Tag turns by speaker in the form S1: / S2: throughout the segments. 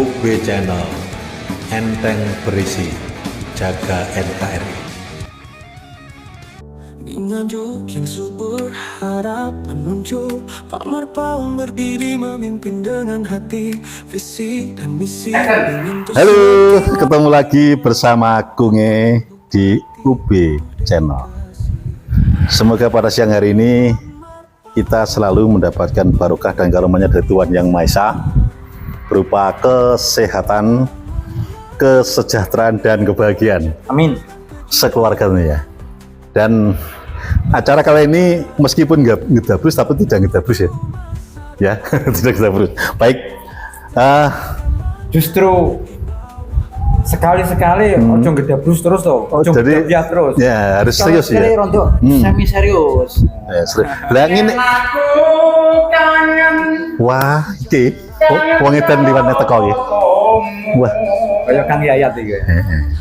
S1: UB Channel, enteng berisi, jaga NKRI.
S2: Nganjuk yang subur harapan muncul, Pak Marpaung berdiri memimpin dengan hati, visi dan misi.
S3: Halo, ketemu lagi bersama Kunge di UB Channel. Semoga pada siang hari ini kita selalu mendapatkan barokah dan karunia dari Tuhan Yang Maha Esa berupa kesehatan, kesejahteraan dan kebahagiaan.
S4: Amin.
S3: Sekeluarganya ya. Dan acara kali ini meskipun nggak ngedabrus tapi tidak ngedabrus ya. Ya, tidak ngedabrus. Baik.
S4: Justru sekali-sekali ojo ngedabrus terus toh. Ojo
S3: jadi
S4: ya terus.
S3: ya harus serius ya.
S4: Sekali rontok semi serius.
S3: Ya, serius. Lah ngene.
S4: Aku kangen.
S3: Wah, iki wong edan liwat teko iki. Wah,
S4: Kayak Kang Yayat iki.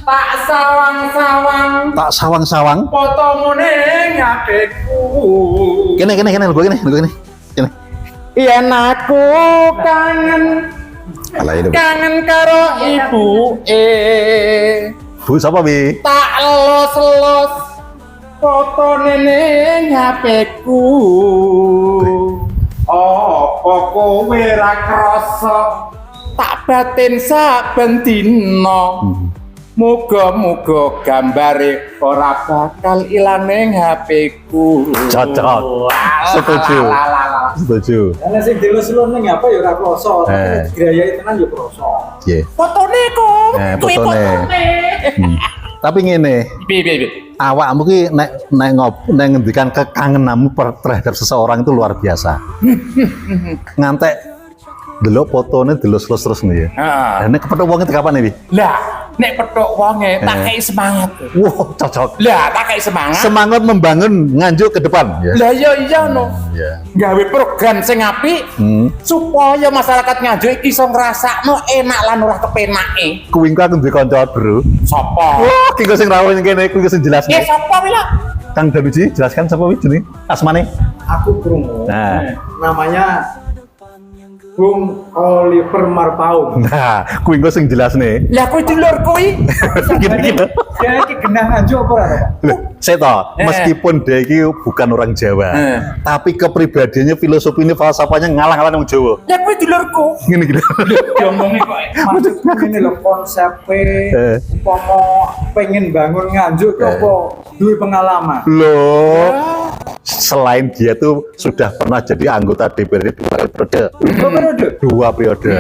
S4: Tak sawang-sawang.
S3: tak sawang-sawang.
S4: Fotomu ning hatiku.
S3: Kene lho kene. Kene.
S4: Yen aku kangen.
S3: Alah ini.
S4: Kangen karo ibu
S3: Bu sapa Bi?
S4: tak los-los fotone ning HP-ku. Apa kowe ra krasa tak batin saben dina. Muga-muga gambare ora bakal ilang ning HP-ku.
S3: Cocok. Setuju. Setuju.
S4: Ana sing dilus-lus ning apa ya ora krasa, tapi grayai tenan ya krasa.
S3: Nggih.
S4: Fotone kok, kuwi
S3: fotone. Tapi ngene,
S4: Piye.
S3: awakmu ki nek ngendikan kekangenanmu terhadap seseorang itu luar biasa. Ngantek delok fotone delus-lus terus nih ya.
S4: Heeh.
S3: Dan nek kepethuk wonge kapan iki?
S4: Lah, nek petuk wonge tak kei semangat.
S3: Wah, cocok.
S4: Lah, tak kei semangat.
S3: Semangat membangun nganjuk ke depan ya.
S4: Lah iya no.
S3: Ya.
S4: Gawe program sing apik supaya masyarakat Nganjuk iki iso ngrasakno enak lan ora kepenake.
S3: Kuwi aku duwe kanca, Bro.
S4: Sapa?
S3: Wah, ki sing rawuh kene, kuwi sing jelas.
S4: Sapa wila?
S3: Kang Danuji, jelaskan sapa kuwi jenenge? Asmane?
S4: Aku krungu.
S3: Nah.
S4: Namanya Bung Oliver Marpaung.
S3: Nah, kuwi engko sing jelasne.
S4: Lah kuwi dulur kuwi.
S3: Gini-gini.
S4: Dia iki genah Nganjuk apa ora?
S3: Loh, saya tahu, meskipun dia ini bukan orang Jawa, tapi kepribadiannya, filosofinya, falsafahnya ngalah-ngalah orang Jawa.
S4: Lah kuwi dulurku.
S3: Gini.
S4: Diomongi kok. Maksudnya ini lho konsepnya umpama pengen bangun Nganjuk apa duwe pengalaman.
S3: Loh, selain dia tuh sudah pernah jadi anggota DPRD 2 periode.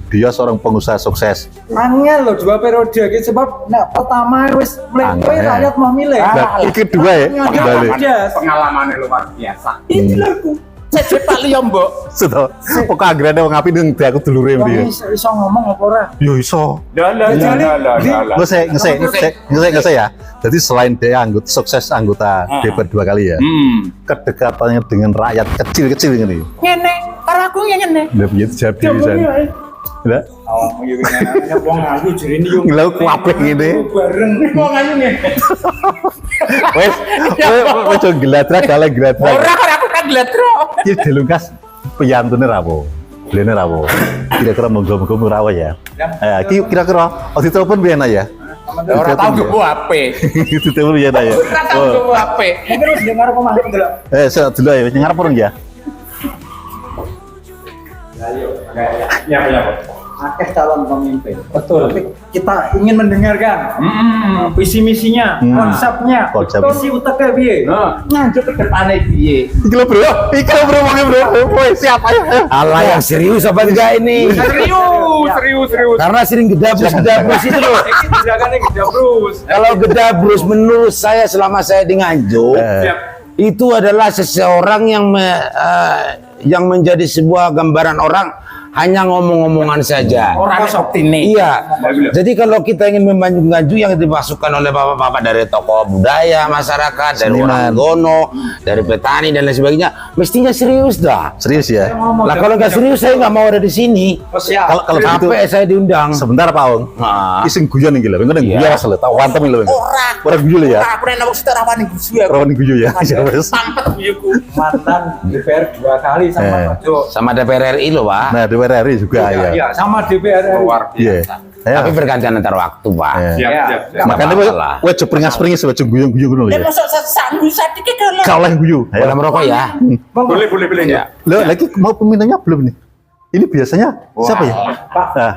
S3: Dia seorang pengusaha sukses.
S4: Angel lho 2 periode iki sebab nek pertama wis mulai rakyat mau milih.
S3: Nah, iki 2 ya, kembali.
S4: Pengalamannya luar biasa. Ini dulurku. Saya Pak Liam, Mbok.
S3: Sudah, pokok agrane wong api ning aku dulure dia.
S4: Iso ngomong apa ora?
S3: Yo iso.
S4: Lah.
S3: Ngesek ya. Jadi selain dia sukses anggota DPR 2 kali ya. Kedekatannya dengan rakyat kecil-kecil ini.
S4: Ngene, karo aku ngene.
S3: Lah piye jadi pisan. Lah,
S4: Awakmu yo ngene wong ayu jerene yo.
S3: lha kuapek ngene.
S4: Bareng wong ayu ngene.
S3: Wes, ojo gladrak kale gladrak.
S4: Ora aku kan gladro.
S3: Iki dilungkas piyantune rawo. Blene rawo. Kira-kira monggo-monggo rawo ya. Iki kira-kira ditelepon piye ya?
S4: Ora tau gue HP.
S3: Ditelepon piye ya?
S4: Ora tau gue HP. Terus dengar apa mah delok.
S3: Saya dulu ya, ngarep urung ya?
S4: Ayo, ya. Akeh calon pemimpin. Betul. Tapi kita ingin mendengarkan visi misinya, konsepnya, visi uteknya piye. Nganjuk ke depane piye.
S3: Iki lho bro, wonge bro. Woi, siapa ya?
S5: Alah yang serius apa enggak ini?
S4: Serius.
S5: Karena sering gedabrus itu loh.
S4: Iki gerakannya gedabrus.
S5: Kalau gedabrus menurut saya selama saya di Nganjuk itu adalah seseorang yang menjadi sebuah gambaran orang hanya ngomong-ngomongan saja.
S4: Orang optimis.
S5: Iya. Jadi kalau kita ingin membantu Nganjuk yang dimasukkan oleh bapak-bapak dari tokoh budaya masyarakat, dari orang gono, dari petani dan lain sebagainya, mestinya serius dah.
S3: Serius ya.
S5: Lah kalau nggak serius saya nggak mau ada di sini.
S3: Kalau begitu
S5: Capek saya diundang.
S3: sebentar Pak Ong.
S5: Nah.
S3: Ising guyon iki lho. Engko ning
S5: Iya.
S3: guyon asal tak wantem lho. Ora guyon ya.
S6: Aku nek nawak situ rawani gusu ya.
S3: Rawan guyon ya. Ya wis.
S6: Sampet guyuku.
S4: Mantan DPR 2 kali sama Pak Jo.
S5: Sama DPR RI loh Pak.
S3: Nah, DPR RI juga ya.
S4: Iya, sama DPR RI.
S3: Iya.
S5: Tapi bergantian antar waktu Pak.
S3: Iya.
S5: Nggak
S3: Makanya
S5: masalah.
S3: kowe aja peringas-peringas aja guyon-guyon ngono lho
S6: Ya
S3: ya.
S6: mosok sanggup sadike kalau.
S3: Kau lah guyu.
S5: Boleh merokok ya?
S4: Boleh.
S5: Ya.
S3: Loh, lagi mau peminatnya belum nih? Ini biasanya siapa ya?
S4: Pak.
S3: Nah,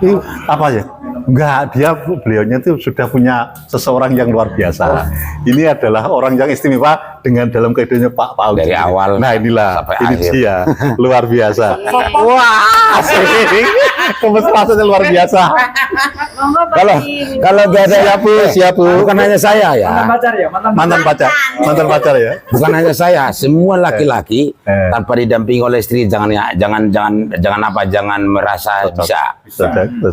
S3: ini apa ya? Enggak, beliaunya itu sudah punya seseorang yang luar biasa. Ini adalah orang yang istimewa dengan dalam kehidupannya Pak Paul.
S5: Dari awal
S3: Nah, inilah,
S5: sampai
S3: ini
S5: akhir.
S3: dia luar biasa. Wah, asik. Kemestrasannya luar biasa.
S5: Kalau nggak ada
S3: Siap, Bu.
S5: bukan hanya saya ya.
S4: Mantan pacar ya,
S3: Mantan pacar ya.
S5: Bukan hanya saya, semua laki-laki tanpa didampingi oleh istri jangan merasa bisa.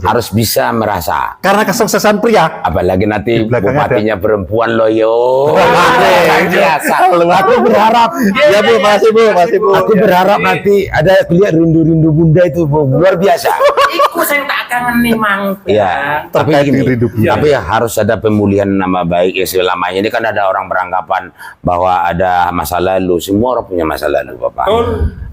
S5: Harus bisa merasa.
S3: Karena kesuksesan pria.
S5: Apalagi nanti
S3: Di belakang
S5: bupatinya perempuan loh yo. Biasa.
S3: Aku berharap. Ya Bu, masih Bu.
S5: Aku berharap nanti ada lihat rindu-rindu bunda itu Bu. Luar biasa.
S6: Iku saya tak kangen nih mang.
S5: Ya, tapi
S3: Terkait
S5: gini,
S3: dengan rindu bunda.
S5: tapi ya harus ada pemulihan nama baik ya selamanya. Ini kan ada orang beranggapan bahwa ada masa lalu. Semua orang punya masa lalu, Bapak.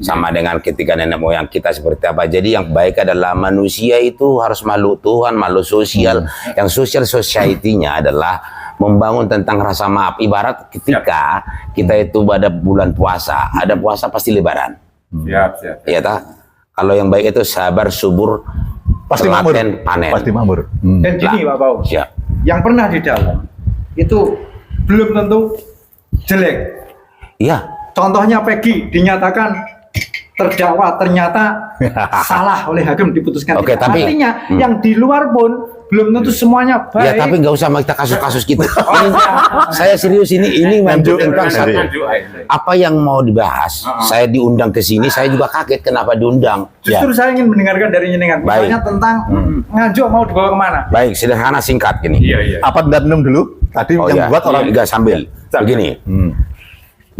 S5: Sama dengan ketika nenek moyang kita seperti apa. Jadi yang baik adalah manusia itu harus makhluk Tuhan, makhluk sosial. Yang social society-nya adalah membangun tentang rasa maaf. Ibarat ketika kita itu pada bulan puasa, ada puasa pasti lebaran.
S7: Siap.
S5: Iya tak? Kalau yang baik itu sabar, subur,
S3: Pasti makmur.
S5: telaten, panen.
S3: Pasti makmur.
S4: Dan gini Pak Pau,
S5: Siap.
S4: yang pernah di dalam itu belum tentu jelek.
S5: Iya.
S4: Contohnya Peggy dinyatakan terdakwa ternyata salah oleh hakim diputuskan.
S5: Oke, tapi-
S4: artinya yang di luar pun belum tentu semuanya baik.
S5: Ya tapi nggak usah kita kasus-kasus gitu. Saya serius ini
S3: Lanjut,
S5: tentang
S3: lanjut.
S5: apa yang mau dibahas. Saya diundang ke sini, saya juga kaget kenapa diundang.
S4: Justru saya ingin mendengarkan dari jenengan.
S5: Baik.
S4: Misalnya tentang Nganjuk mau dibawa kemana?
S5: Baik, sederhana singkat gini.
S7: Iya.
S3: Apa minum dulu? Tadi
S5: Oh
S3: yang
S5: ya,
S3: buat orang
S5: enggak sambil. Begini.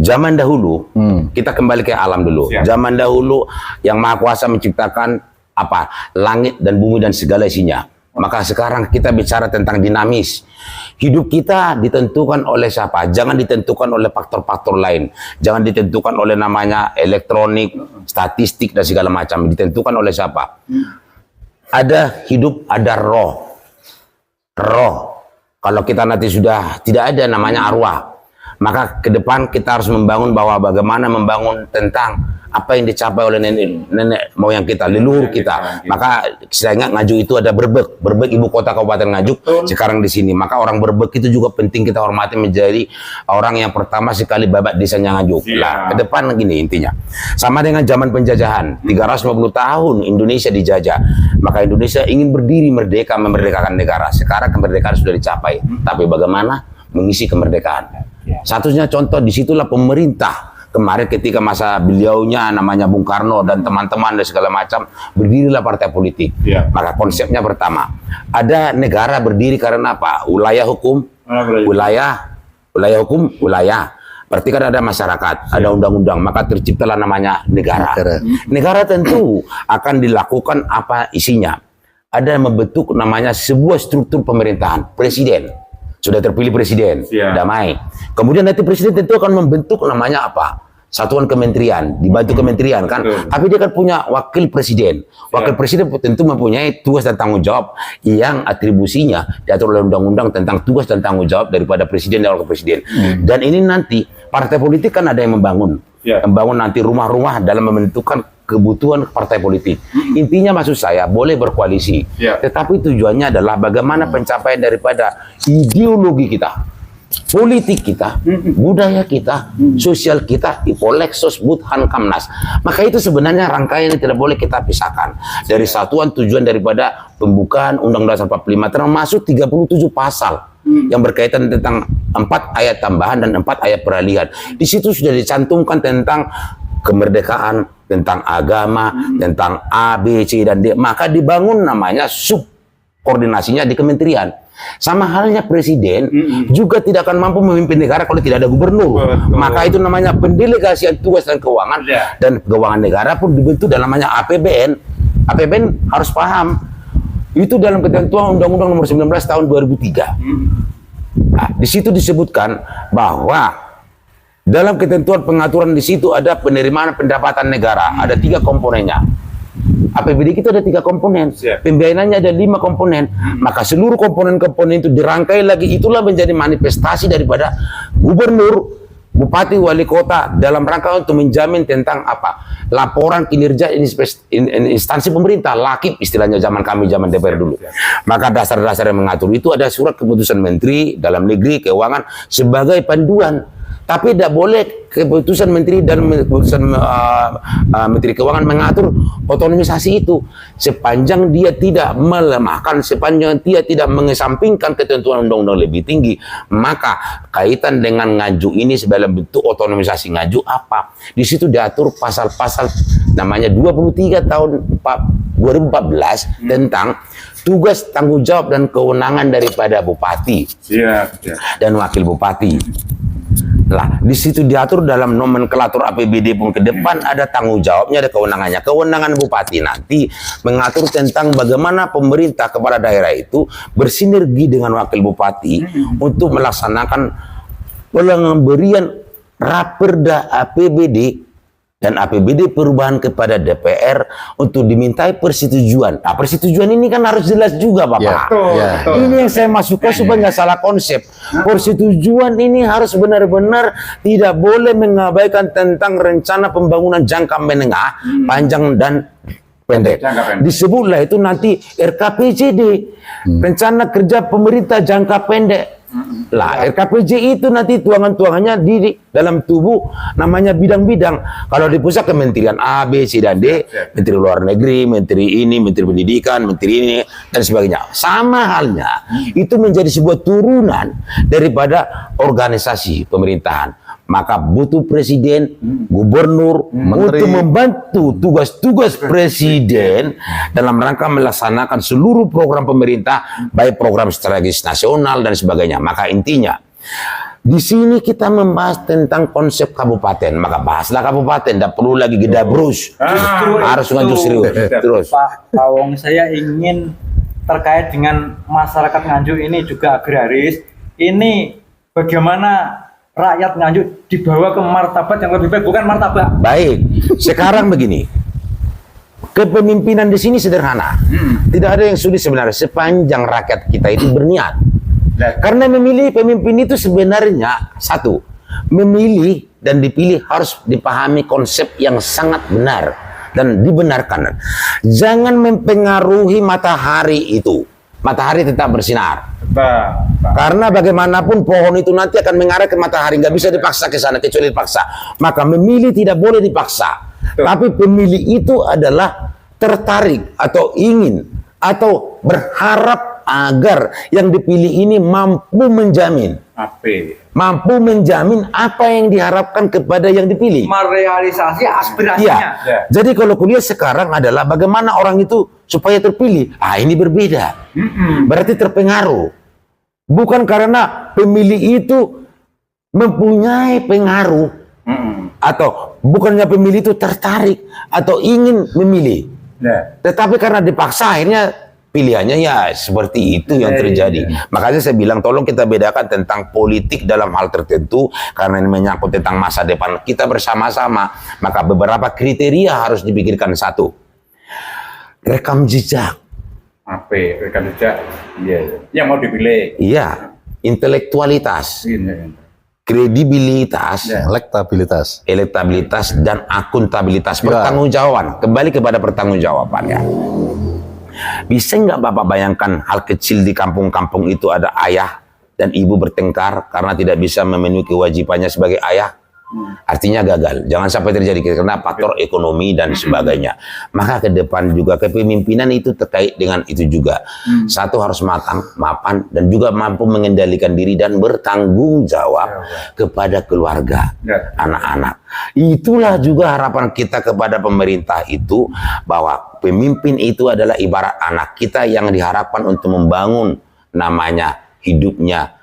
S5: Zaman dahulu, kita kembali ke alam dulu.
S7: Siap.
S5: Zaman dahulu yang Maha Kuasa menciptakan apa? Langit dan bumi dan segala isinya. Maka sekarang kita bicara tentang dinamis. Hidup kita ditentukan oleh siapa? Jangan ditentukan oleh faktor-faktor lain. Jangan ditentukan oleh namanya elektronik, statistik dan segala macam. Ditentukan oleh siapa? Ada hidup, ada roh. Roh. Kalau kita nanti sudah tidak ada namanya arwah, maka ke depan kita harus membangun bahwa bagaimana membangun tentang apa yang dicapai oleh nenek moyang kita, leluhur kita. Maka saya ingat Ngajuk itu ada Berbek, ibu kota Kabupaten Ngajuk, sekarang di sini. Maka orang Berbek itu juga penting kita hormati menjadi orang yang pertama sekali babat desanya Ngajuk. Lah, ke depan gini intinya. Sama dengan zaman penjajahan, 350 tahun Indonesia dijajah. Maka Indonesia ingin berdiri merdeka, memerdekakan negara. Sekarang kemerdekaan sudah dicapai. Tapi bagaimana mengisi kemerdekaan? Satunya contoh disitulah pemerintah. Kemarin ketika masa beliaunya namanya Bung Karno dan teman-teman dan segala macam, berdirilah partai politik. Maka konsepnya pertama, ada negara berdiri karena apa? Wilayah hukum, wilayah hukum, wilayah. Berarti kan ada masyarakat, ada undang-undang, maka terciptalah namanya negara. Negara tentu akan dilakukan apa isinya. Ada yang membentuk namanya sebuah struktur pemerintahan, presiden. Sudah terpilih presiden, damai. Kemudian nanti presiden tentu akan membentuk namanya apa? Satuan kementerian, dibantu kementerian kan. Tapi dia kan punya wakil presiden. Wakil presiden tentu mempunyai tugas dan tanggung jawab yang atribusinya diatur oleh undang-undang tentang tugas dan tanggung jawab daripada presiden dan wakil presiden. Dan ini nanti partai politik kan ada yang membangun. Membangun nanti rumah-rumah dalam menentukan kebutuhan partai politik. Intinya maksud saya boleh berkoalisi, tetapi tujuannya adalah bagaimana pencapaian daripada ideologi kita, politik kita, budaya kita, sosial kita, Ipolek, Sosbud, Hankamnas. Maka itu sebenarnya rangkaian yang tidak boleh kita pisahkan. Dari satuan tujuan daripada pembukaan Undang-Undang 45 termasuk 37 pasal yang berkaitan tentang 4 ayat tambahan dan 4 ayat peralihan. Di situ sudah dicantumkan tentang kemerdekaan, tentang agama, tentang A, B, C, dan D. Maka dibangun namanya subkoordinasinya di kementerian. Sama halnya presiden juga tidak akan mampu memimpin negara kalau tidak ada gubernur. Maka itu namanya pendelegasian tugas dan keuangan. Dan keuangan negara pun dibentuk dalam namanya APBN. APBN harus paham. Itu dalam ketentuan Undang-Undang Nomor 19 tahun 2003. Nah, di situ disebutkan bahwa dalam ketentuan pengaturan di situ ada penerimaan pendapatan negara, ada 3 komponennya. APBD kita ada 3 komponen, pembiayaannya ada 5 komponen, maka seluruh komponen-komponen itu dirangkai lagi, itulah menjadi manifestasi daripada gubernur, bupati, wali kota dalam rangka untuk menjamin tentang apa? Laporan kinerja instansi pemerintah, LAKIP istilahnya zaman kami, zaman DPR dulu. Maka dasar-dasar yang mengatur itu ada surat keputusan Menteri Dalam Negeri, Keuangan sebagai panduan. Tapi tidak boleh keputusan Menteri dan keputusan Menteri Keuangan mengatur otonomisasi itu sepanjang dia tidak melemahkan, sepanjang dia tidak mengesampingkan ketentuan undang-undang lebih tinggi. Maka kaitan dengan ngaju ini dalam bentuk otonomisasi ngaju apa? Di situ diatur pasal-pasal namanya 23 tahun 2014 tentang tugas, tanggung jawab dan kewenangan daripada bupati dan wakil bupati. Lah, di situ diatur dalam nomenklatur APBD pun ke depan ada tanggung jawabnya, ada kewenangannya. Kewenangan bupati nanti mengatur tentang bagaimana pemerintah kepala daerah itu bersinergi dengan wakil bupati untuk melaksanakan pemberian raperda APBD dan APBD perubahan kepada DPR untuk dimintai persetujuan. Nah, persetujuan ini kan harus jelas juga, Bapak. Ini yang saya masukkan supaya nggak salah konsep. Persetujuan ini harus benar-benar tidak boleh mengabaikan tentang rencana pembangunan jangka menengah, panjang dan pendek. Disebutlah itu nanti RKPJD, rencana kerja pemerintah jangka pendek. Lah, RKPJ itu nanti tuangan-tuangannya di dalam tubuh namanya bidang-bidang. Kalau di pusat kementerian A, B, C, dan D, Menteri Luar Negeri, Menteri ini, Menteri Pendidikan, Menteri ini, dan sebagainya. Sama halnya, itu menjadi sebuah turunan daripada organisasi pemerintahan. Maka butuh presiden, gubernur, menteri, untuk membantu tugas-tugas presiden dalam rangka melaksanakan seluruh program pemerintah, baik program strategis nasional dan sebagainya. Maka intinya, di sini kita membahas tentang konsep kabupaten. Maka bahaslah kabupaten, tidak perlu lagi gedabrus. Harus ngaju serius. Terus,
S4: Pak Pawong, saya ingin terkait dengan masyarakat Nganjuk ini juga agraris. Ini bagaimana rakyat Nganjuk dibawa ke martabat yang lebih baik, bukan martabat.
S5: Baik, sekarang begini, kepemimpinan di sini sederhana, tidak ada yang sulit sebenarnya sepanjang rakyat kita itu berniat. Karena memilih pemimpin itu sebenarnya satu, memilih dan dipilih harus dipahami konsep yang sangat benar dan dibenarkan. Jangan mempengaruhi matahari itu. Matahari tetap bersinar. Karena bagaimanapun pohon itu nanti akan mengarah ke matahari, nggak bisa dipaksa ke sana kecuali dipaksa. Maka memilih tidak boleh dipaksa. Tapi pemilih itu adalah tertarik atau ingin atau berharap agar yang dipilih ini mampu menjamin. Mampu menjamin apa yang diharapkan kepada yang dipilih.
S4: Merealisasi aspirasinya.
S5: Jadi kalau kuliah sekarang adalah bagaimana orang itu supaya terpilih. Ini berbeda. Berarti terpengaruh. Bukan karena pemilih itu mempunyai pengaruh. Atau bukannya pemilih itu tertarik atau ingin memilih. Tetapi karena dipaksa akhirnya pilihannya ya seperti itu yang terjadi. Makanya saya bilang tolong kita bedakan tentang politik dalam hal tertentu karena ini menyangkut tentang masa depan kita bersama-sama. Maka beberapa kriteria harus dipikirkan. Satu, rekam jejak.
S7: Rekam jejak? Yang mau dipilih.
S5: Iya, intelektualitas, kredibilitas, elektabilitas dan akuntabilitas, pertanggungjawaban. Kembali kepada pertanggungjawaban ya. Bisa nggak Bapak bayangkan hal kecil di kampung-kampung itu ada ayah dan ibu bertengkar karena tidak bisa memenuhi kewajibannya sebagai ayah? Artinya gagal. Jangan sampai terjadi karena faktor ekonomi dan sebagainya. Maka ke depan juga kepemimpinan itu terkait dengan itu juga. Satu harus matang, mapan, dan juga mampu mengendalikan diri dan bertanggung jawab kepada keluarga, anak-anak. Itulah juga harapan kita kepada pemerintah itu, bahwa pemimpin itu adalah ibarat anak kita yang diharapkan untuk membangun namanya hidupnya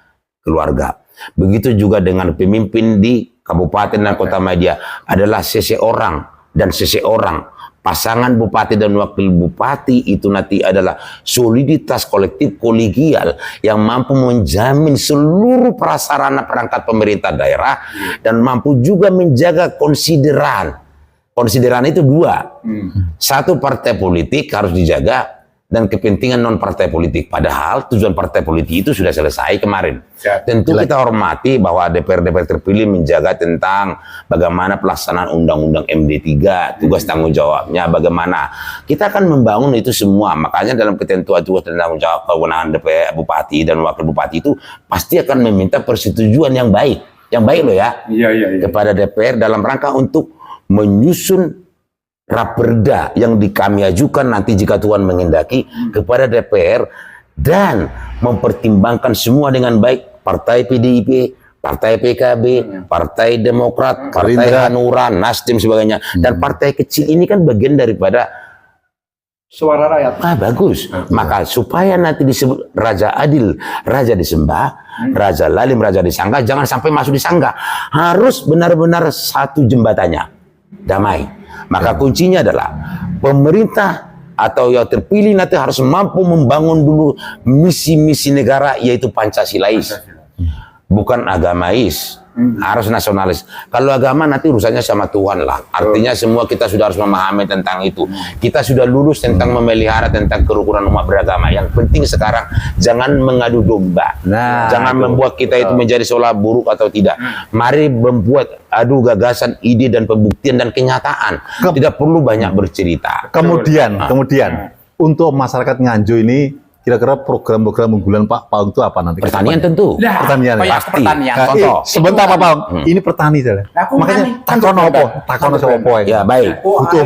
S5: keluarga. Begitu juga dengan pemimpin di kabupaten dan kota media adalah seseorang dan seseorang. Pasangan bupati dan wakil bupati itu nanti adalah soliditas kolektif kolegial yang mampu menjamin seluruh prasarana perangkat pemerintah daerah dan mampu juga menjaga konsideran. Konsideran itu dua. Satu, partai politik harus dijaga dan kepentingan non partai politik. Padahal tujuan partai politik itu sudah selesai kemarin. Tentu kita hormati bahwa DPR terpilih menjaga tentang bagaimana pelaksanaan undang-undang MD3, tugas tanggung jawabnya bagaimana. Kita akan membangun itu semua. Makanya dalam ketentuan tugas dan tanggung jawab kewenangan DPR bupati dan wakil bupati itu pasti akan meminta persetujuan yang baik. Yang baik loh ya. Kepada DPR dalam rangka untuk menyusun raperda yang kami ajukan nanti jika Tuhan menghendaki kepada DPR dan mempertimbangkan semua dengan baik, partai PDIP, partai PKB, partai Demokrat, partai Hanura, Nasdem sebagainya, dan partai kecil ini kan bagian daripada
S4: Suara rakyat.
S5: Bagus. Maka supaya nanti disebut Raja Adil, Raja disembah, Raja Lalim, Raja disangka, jangan sampai masuk disangka. Harus benar-benar satu jembatannya, damai. Maka kuncinya adalah pemerintah atau yang terpilih nanti harus mampu membangun dulu misi-misi negara, yaitu Pancasilais, bukan agamais. Harus nasionalis. Kalau agama nanti urusannya sama Tuhan lah. Artinya semua kita sudah harus memahami tentang itu. Kita sudah lulus tentang memelihara tentang kerukunan umat beragama. Yang penting sekarang jangan mengadu domba. Jangan membuat kita itu menjadi seolah buruk atau tidak. Mari membuat adu gagasan, ide dan pembuktian dan kenyataan. Tidak perlu banyak bercerita.
S3: Kemudian untuk masyarakat Nganjuk ini kira-kira program-program unggulan Pak Paung itu apa nanti?
S5: Pertanian tentu.
S3: Pertanian
S5: pasti.
S6: Pertanian.
S5: Contoh.
S3: Sebentar Pak Paung, ini petani saja. Makanya takono apa? Takono apa?
S5: Ya baik.
S3: Butuh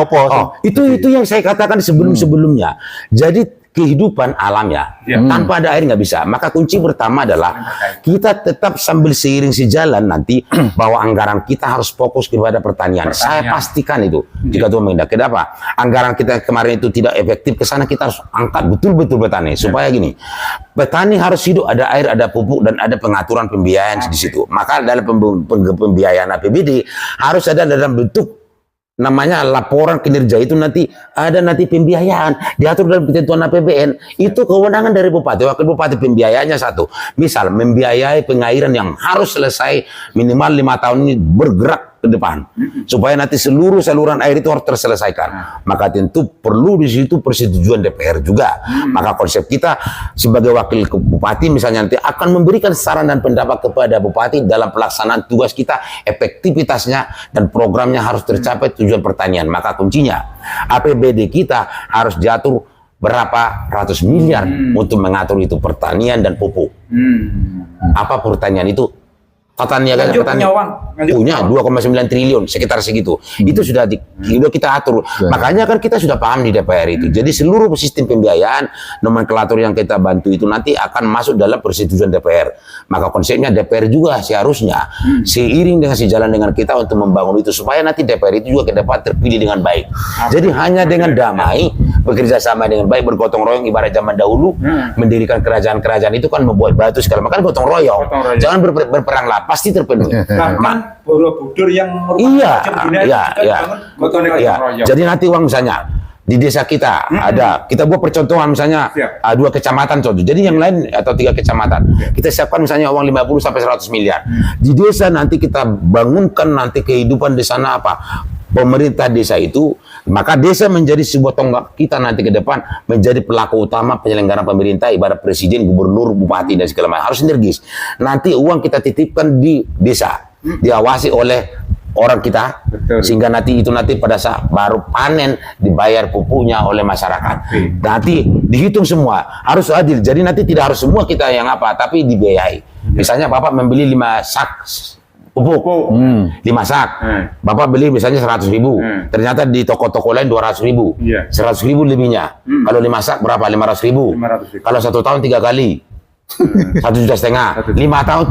S3: apa?
S5: Itu yang saya katakan sebelum-sebelumnya. Jadi kehidupan alam ya, tanpa ada air nggak bisa. Maka kunci pertama adalah kita tetap sambil seiring sejalan nanti bahwa anggaran kita harus fokus kepada pertanian. Saya pastikan itu jika Tuhan menghendaki. Kenapa? Anggaran kita kemarin itu tidak efektif, ke sana kita harus angkat betul-betul petani supaya gini. Petani harus hidup, ada air, ada pupuk dan ada pengaturan pembiayaan di situ. Maka dalam pembiayaan APBD harus ada dalam bentuk namanya laporan kinerja itu nanti ada pembiayaan diatur dalam ketentuan APBN. Itu kewenangan dari bupati, wakil bupati. Pembiayaannya satu, misal membiayai pengairan yang harus selesai minimal 5 tahun ini bergerak ke depan supaya nanti seluruh saluran air itu harus terselesaikan. Maka tentu perlu di situ persetujuan DPR juga. Maka konsep kita sebagai wakil bupati misalnya nanti akan memberikan saran dan pendapat kepada bupati dalam pelaksanaan tugas kita, efektivitasnya dan programnya harus tercapai tujuan pertanian. Maka kuncinya APBD kita harus diatur berapa ratus miliar untuk mengatur itu pertanian dan pupuk. Apa pertanian itu? Pertanian punya 2,9 triliun sekitar segitu. Itu sudah kita atur. Makanya kan kita sudah paham di DPR itu. Jadi seluruh sistem pembiayaan, nomenklatur yang kita bantu itu nanti akan masuk dalam persetujuan DPR. Maka konsepnya DPR juga seharusnya seiring dengan sejalan dengan kita untuk membangun itu supaya nanti DPR itu juga ke depan terpilih dengan baik. Jadi hanya dengan damai, bekerja sama dengan baik, bergotong royong ibarat zaman dahulu, mendirikan kerajaan-kerajaan itu kan membuat batu segala macam, gotong royong. Jangan berperang lah, pasti terpenuhi.
S4: Bahkan Borobudur yang
S5: Jadi nanti uang misalnya di desa kita ada, kita buat percontohan misalnya 2 kecamatan contoh. Jadi yang lain atau 3 kecamatan kita siapkan misalnya uang 50 sampai 100 miliar. Di desa nanti kita bangunkan nanti kehidupan di sana apa? Pemerintah desa itu, maka desa menjadi sebuah tonggak kita nanti ke depan menjadi pelaku utama penyelenggaraan pemerintah ibarat presiden, gubernur, bupati dan segala macam. Harus sinergis. Nanti uang kita titipkan di desa, diawasi oleh orang kita, sehingga nanti pada saat baru panen dibayar pupuknya oleh masyarakat. Nanti dihitung semua, harus adil. Jadi nanti tidak harus semua kita yang tapi dibiayai. Misalnya Bapak membeli 5 sak pupuk, 5 sak. Bapak beli misalnya 100.000. Ternyata di toko-toko lain 200.000. 100.000 lebihnya. Kalau 5 sak berapa? 500.000. Kalau 1 tahun 3 kali. 1,5 juta. 5 tahun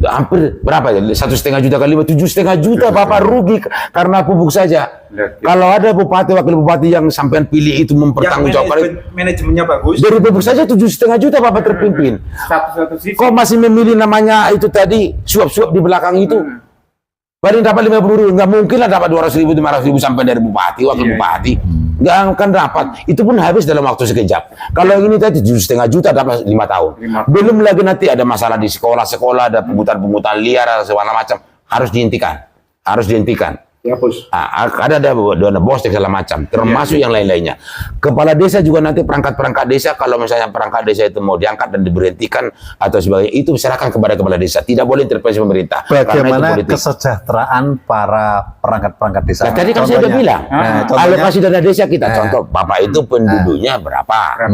S5: hampir berapa ya? 1,5 juta kali 7,5 juta Bapak rugi karena pupuk saja. Kalau ada bupati wakil bupati yang sampean pilih itu mempertanggungjawabkan
S4: manajemennya bagus.
S5: dari pupuk saja 7,5 juta Bapak terpimpin.
S7: Satu sisi.
S5: Kok masih memilih namanya itu tadi suap-suap di belakang itu? Paling dapat 50.000, nggak mungkin lah dapat 200.000, 500.000 sampai dari bupati, wakil bupati. Nggak akan dapat. Itu pun habis dalam waktu sekejap. Kalau ini tadi 7,5 juta dapat 5 tahun. Belum lagi nanti ada masalah di sekolah-sekolah, ada pungutan-pungutan liar, segala macam. Harus dihentikan. Harus dihentikan.
S7: Ya, Bos.
S5: Ada dana bos segala macam, termasuk yang lain-lainnya. Kepala desa juga nanti perangkat-perangkat desa, kalau misalnya perangkat desa itu mau diangkat dan diberhentikan atau sebagainya, itu serahkan kepada kepala desa. Tidak boleh intervensi pemerintah.
S1: Bagaimana kesejahteraan para perangkat-perangkat desa?
S5: Nah, tadi kan saya sudah bilang, alokasi dana desa kita, contoh, Bapak itu penduduknya berapa?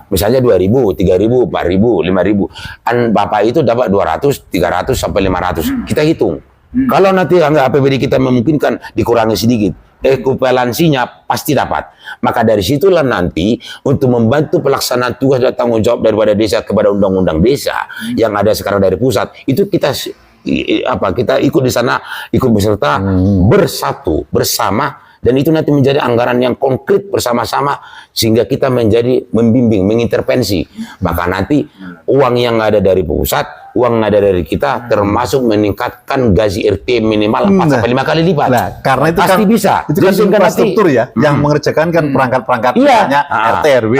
S5: Misalnya 2.000, 3.000, 4.000, 5.000. Bapak itu dapat 200, 300 sampai 500. Kita hitung. Kalau nanti anggaran APBD kita memungkinkan dikurangi sedikit, ekuivalensinya pasti dapat. Maka dari situlah nanti untuk membantu pelaksanaan tugas dan tanggung jawab daripada desa kepada undang-undang desa yang ada sekarang dari pusat, itu kita ikut di sana, ikut beserta, bersatu, bersama. Dan itu nanti menjadi anggaran yang konkret bersama-sama sehingga kita menjadi membimbing, mengintervensi. Maka nanti uang yang ada dari pusat, uang yang ada dari kita termasuk meningkatkan gaji RT minimal 4 sampai 5 kali lipat.
S1: Nah, karena itu
S5: pasti
S1: kan
S5: bisa.
S1: Itu kan infrastruktur ya yang mengerjakan kan perangkat-perangkat misalnya RT RW,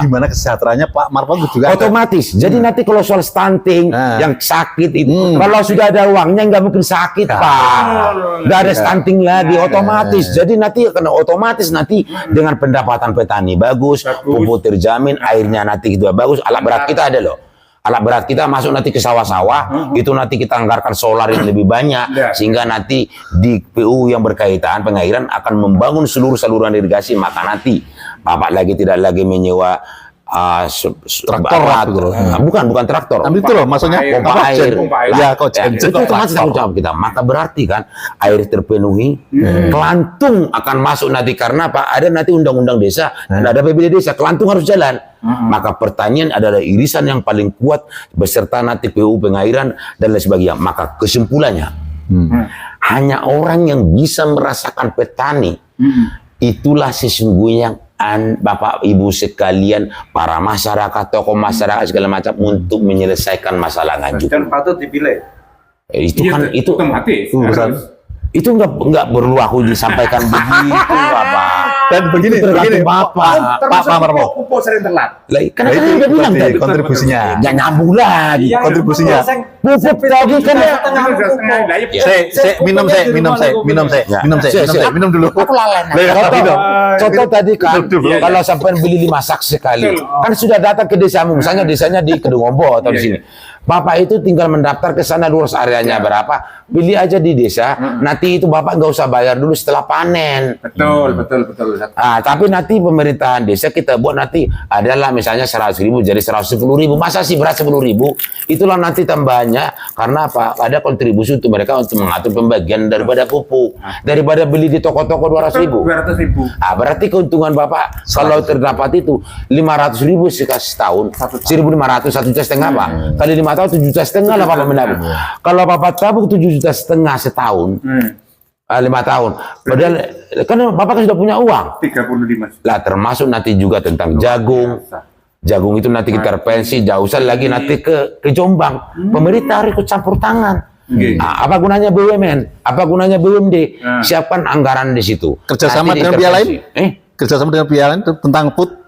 S1: gimana kesejahteraannya Pak Marpang juga
S5: otomatis. Jadi nanti kalau soal stunting yang sakit itu kalau sudah ada uangnya nggak mungkin sakit Pak. Nggak ada stunting lagi otomatis. Jadi nanti akan otomatis nanti dengan pendapatan petani bagus, pupuk terjamin, airnya nanti juga bagus, alat berat kita ada loh. Alat berat kita masuk nanti ke sawah-sawah, itu nanti kita anggarkan solar yang lebih banyak, sehingga nanti di PU yang berkaitan pengairan akan membangun seluruh saluran irigasi, maka nanti Bapak lagi tidak lagi menyewa
S1: traktor
S5: bukan traktor.
S1: Tapi itu loh maksudnya
S5: pompa air.
S1: Ya, kojen.
S5: Itu otomatis tanggung jawab kita. Maka berarti kan air terpenuhi, kelantung akan masuk nanti karena Pak ada nanti undang-undang desa, ada APBD desa, kelantung harus jalan. Maka pertanian adalah irisan yang paling kuat beserta nanti PU pengairan dan lain sebagainya. Maka kesimpulannya hanya orang yang bisa merasakan petani itulah sesungguhnya Bapak Ibu sekalian, para masyarakat, tokoh masyarakat segala macam untuk menyelesaikan masalah Nganjuk.
S4: Dan patut dipilih.
S5: Itu kan itu
S7: otomatis.
S5: itu nggak perlu aku disampaikan begitu Bapak.
S1: Dan begini
S5: Bapak
S1: Marmo.
S7: Pupuk sering telat.
S5: Lah kan saya udah bilang tadi
S1: kontribusinya.
S5: jangan nyambung lagi.
S1: Kontribusinya.
S5: Pupuk tadi kan
S1: minum dulu.
S6: Aku lalen.
S5: Contoh tadi kan kalau sampai beli 5 sak sekali kan sudah datang ke desamu, misalnya desanya di Kedungombo atau di sini. Bapak itu tinggal mendaftar ke sana, lurus areanya berapa, pilih aja di desa. Nanti itu Bapak nggak usah bayar dulu setelah panen.
S7: Betul.
S5: Tapi nanti pemerintahan desa kita buat nanti adalah misalnya 100.000 jadi 110.000. Masa sih beras 10.000? Itulah nanti tambahnya karena apa? Ada kontribusi untuk mereka untuk mengatur pembagian daripada pupuk. Daripada beli di toko-toko 200.000. Berarti keuntungan Bapak kalau terdapat itu 500.000 setahun, 1.500, 1,5 juta Pak. Kali 5 tahun 7,5 juta lah Bapak menabung. Kalau Bapak tabung 7,5 juta setahun, 5 tahun. Padahal kan Bapak kan sudah punya uang.
S7: 35.
S5: Lah termasuk nanti juga tentang jagung. Jagung itu nanti kita intervensi, jauh lagi nanti ke Jombang. Pemerintah harus ikut campur tangan. Apa gunanya BUMN? Apa gunanya BUMD? Siapkan anggaran di situ.
S1: Kerjasama dengan pihak lain? Kerjasama dengan pihak lain tentang put?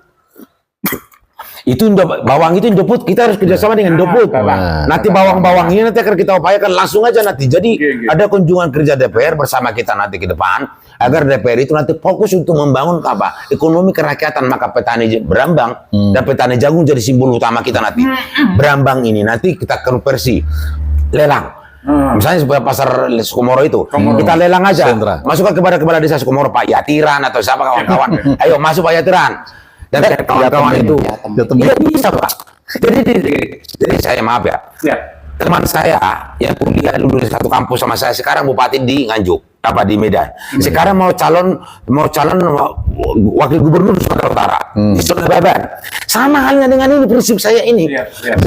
S5: Itu bawang itu Indoput, kita harus kerjasama dengan Indoput. Nanti bawang-bawang ini nanti akan kita upayakan langsung aja nanti. Jadi ada kunjungan kerja DPR bersama kita nanti ke depan agar DPR itu nanti fokus untuk membangun apa? Ekonomi kerakyatan. Maka petani Berambang dan petani jagung jadi simbol utama kita nanti. Berambang ini nanti kita konversi lelang. Misalnya sebuah pasar Sukomoro itu, kita lelang aja. Masukkan kepada kepala desa Sukomoro, Pak Yatiran atau siapa kawan-kawan. Ayo masuk Pak Yatiran. Dan kawan-kawan itu tidak bisa Pak. Jadi saya maaf ya, teman saya yang kuliah dulu di satu kampus sama saya sekarang bupati di Nganjuk, di Medan. Sekarang mau calon wakil gubernur Sumatera Utara di Baban. Sama halnya dengan ini prinsip saya ini.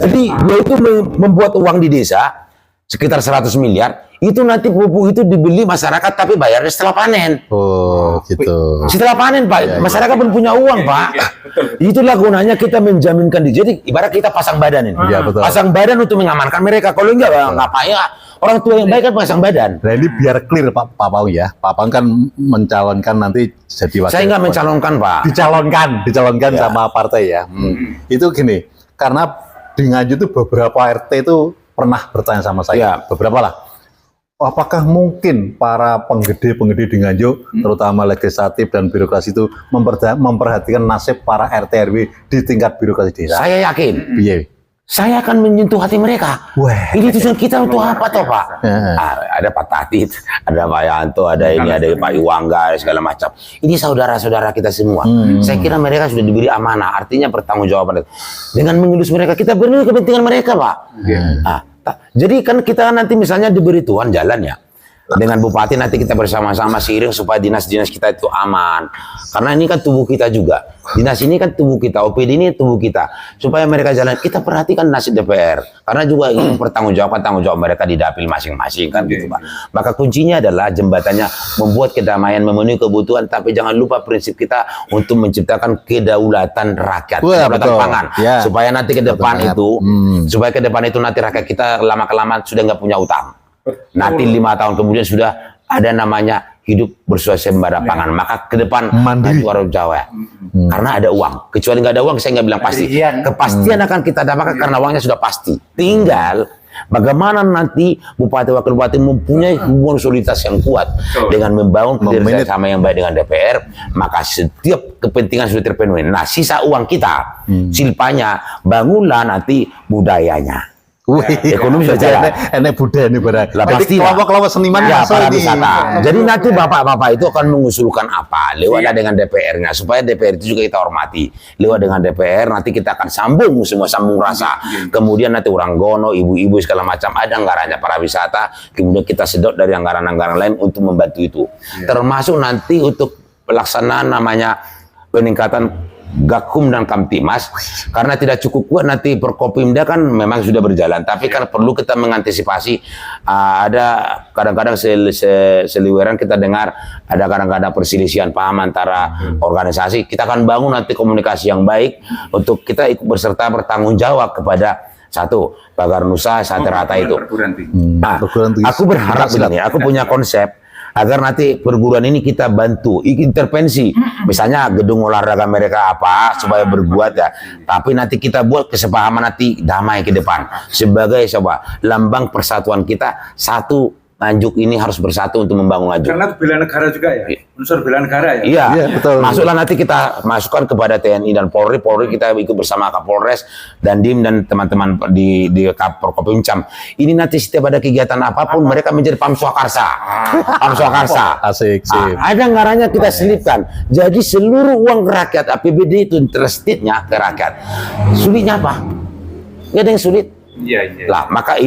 S5: Jadi dia itu membuat uang di desa. sekitar 100 miliar, itu nanti pupuk itu dibeli masyarakat tapi bayarnya setelah panen.
S3: Oh, gitu.
S5: Setelah panen, Pak, masyarakat pun punya uang, Pak. Itulah gunanya kita menjaminkan diri. Jadi ibarat kita pasang badan ini.
S3: Iya, betul.
S5: Pasang badan untuk mengamankan mereka. Kalau enggak, ngapain ya? Orang tua yang baik kan pasang badan.
S3: Nah, ini biar clear Pak Paung ya. Pak Paung kan mencalonkan nanti jadi wakil.
S5: Saya nggak mencalonkan, Pak.
S3: Dicalonkan
S5: Ya.
S3: sama partai ya. Itu gini, karena di Nganjuk itu beberapa RT itu pernah bertanya sama saya,
S5: Ya.
S3: beberapa lah. Apakah mungkin para penggede-penggede di Nganjuk, terutama legislatif dan birokrasi itu memperhatikan nasib para RT RW di tingkat birokrasi desa?
S5: Saya yakin.
S3: Piye?
S5: Saya akan menyentuh hati mereka.
S3: Wah.
S5: Ini tujuan kita untuk apa toh, Pak?
S3: Ya.
S5: Ada Pak Tatit, ada Pak Yanto, ada ini, ada Pak Iwangga, segala macam. Ini saudara-saudara kita semua. Saya kira mereka sudah diberi amanah, artinya pertanggungjawaban. Dengan mengelus mereka, kita beri kepentingan mereka, Pak. Nah, jadi kan kita nanti misalnya diberi Tuhan jalan ya. Dengan bupati nanti kita bersama-sama seiring supaya dinas-dinas kita itu aman. Karena ini kan tubuh kita juga. Dinas ini kan tubuh kita, OPD ini tubuh kita. Supaya mereka jalan, kita perhatikan nasib DPR. Karena juga ini tanggung jawab mereka di dapil masing-masing kan gitu, Pak. Maka kuncinya adalah jembatannya membuat kedamaian, memenuhi kebutuhan, tapi jangan lupa prinsip kita untuk menciptakan kedaulatan rakyat, kedaulatan
S3: betul.
S5: pangan.
S3: Ya.
S5: Supaya nanti ke depan
S3: Betul,
S5: itu, supaya ke depan itu nanti rakyat kita lama-kelamaan sudah nggak punya utang. Nanti 5 tahun kemudian sudah ada namanya hidup bersuasembada pangan. Maka ke depan
S3: Mandiri.
S5: nanti orang Jawa. Karena ada uang. Kecuali nggak ada uang, saya nggak bilang pasti. Kepastian akan kita dapatkan karena uangnya sudah pasti. Tinggal bagaimana nanti bupati wakil bupati mempunyai hubungan soliditas yang kuat dengan membangun kerjasama yang baik dengan DPR, maka setiap kepentingan sudah terpenuhi. Nah, sisa uang kita, silpanya, bangunlah nanti budayanya. Ekonomi sudah jalan.
S3: Enek budaya ini barang.
S5: Lah,
S3: Jadi
S5: pasti lah.
S3: kelompok-kelompok seniman
S5: Ya,
S3: masuk
S5: para
S3: ini.
S5: wisata. Jadi nanti bapak-bapak itu akan mengusulkan apa lewat dengan DPR-nya supaya DPR itu juga kita hormati. Lewat dengan DPR nanti kita akan sambung semua sambung rasa. Kemudian nanti orang gono, ibu-ibu segala macam ada anggarannya para wisata. Kemudian kita sedot dari anggaran-anggaran lain untuk membantu itu. Termasuk nanti untuk pelaksanaan namanya peningkatan Gakum dan Kamtimas, karena tidak cukup kuat nanti Perkopimda kan memang sudah berjalan, tapi kan perlu kita mengantisipasi. Ada kadang-kadang seliweran kita dengar ada kadang-kadang perselisihan paham antara organisasi. Kita akan bangun nanti komunikasi yang baik untuk kita ikut berserta bertanggung jawab kepada satu Pagar Nusa Sate Rata itu. Nah, aku berharap begini, aku punya konsep agar nanti perguruan ini kita bantu intervensi, misalnya gedung olahraga mereka apa supaya berbuat ya, tapi nanti kita buat kesepahaman nanti damai ke depan sebagai coba lambang persatuan kita. Satu, Nganjuk ini harus bersatu untuk membangun Nganjuk.
S4: Karena itu bela negara juga ya, unsur bela negara ya.
S5: Iya,
S3: Iya, betul.
S5: Masuklah nanti kita masukkan kepada TNI dan Polri. Polri kita ikut bersama Kapolres dan Dim dan teman-teman di Porkopimcam. Ini nanti setiap ada kegiatan apapun mereka menjadi Pamswakarsa. Pamswakarsa.
S3: Asik, sip.
S5: Ada anggarannya kita selipkan. Jadi seluruh uang rakyat APBD itu interestednya ke rakyat. Sulitnya apa? Nggak ada yang sulit.
S7: Iya.
S5: Lah, maka